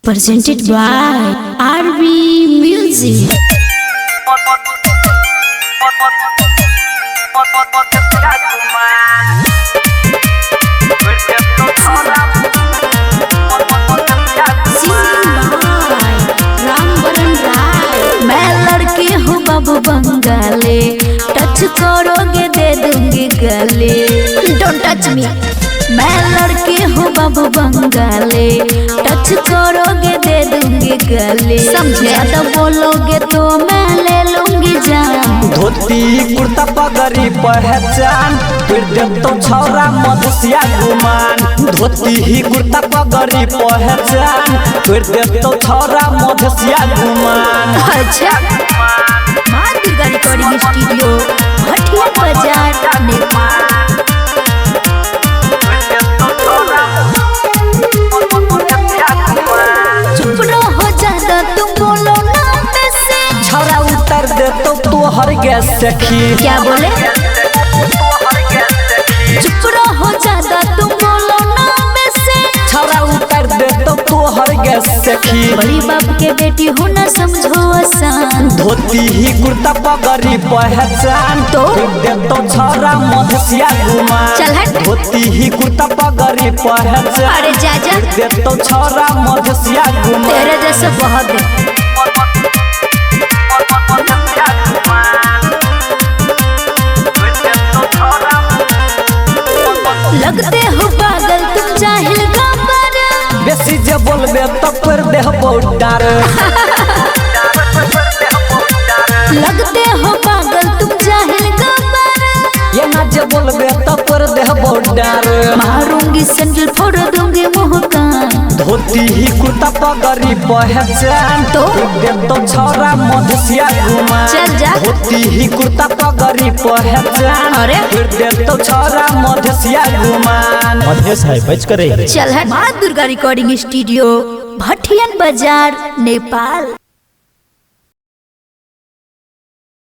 presented by RB Music. मैं लड़की हूँ बाबू बंगाली, टच करोगे दे दूंगी गले। Don't touch me. मैं लड़की हूँ बाबू बंगाली, टच करोगे दे दूंगी गले। समझे? ज्यादा बोलोगे तो मैं ले लूंगी जान। धोती कुर्ता पगड़ी पहचान, फिर देव तो छौरा मधुसिया गुमान। धोती ही कुर्ता पगड़ी पहचान, फिर देव तो छौरा मधुसिया गुमान। अच्छा, माँ दुर्गा रिकॉर्डिंग स्टूडियो, भटिया बाजार, नेपाल। चुप रहो ज्यादा तुम बोलो ना वैसे। छौरा उतर दे तो तोहर गैस सखी। क्या बोले? चुप रहो ज्यादा तुम बोलो ना वैसे। छौरा उतर दे तो तोहर गैस सखी। बड़ी बाप के बेटी हो ना समझो आसान। धोती ही कुर्ता पगड़ी पहचान, तो फिर देव तो छौरा मधुसिया गुमान। चल हट। धोती ही कुर्ता पगड़ी पहचान, अरे जाजा, फिर देव तो छौरा मधुसिया गुमान। तेरे जैसे बहुत है। लगते हो पागल तुम जाहिल गंबर। बेसी जे बोलबे तो फिर देह बहुत डर। लगते हो पागल तुम जाहिल गंबर। ये ना जे बोलबे तो फिर देह बहुत डर। मारूंगी सैंडल फोड़ दूंगी मुंह कान। धोती ही कुर्ता पगड़ी पहचान, तो देव तो छौरा मधुसिया गुमान। चल जा। धोती ही कुर्ता पगड़ी पहचान, अरे फिर देव तो छौरा मधुसिया गुमान। मधेश है बच करे। चल है। माँ दुर्गा रिकॉर्डिंग स्टूडियो, भटिया बाजार, नेपाल।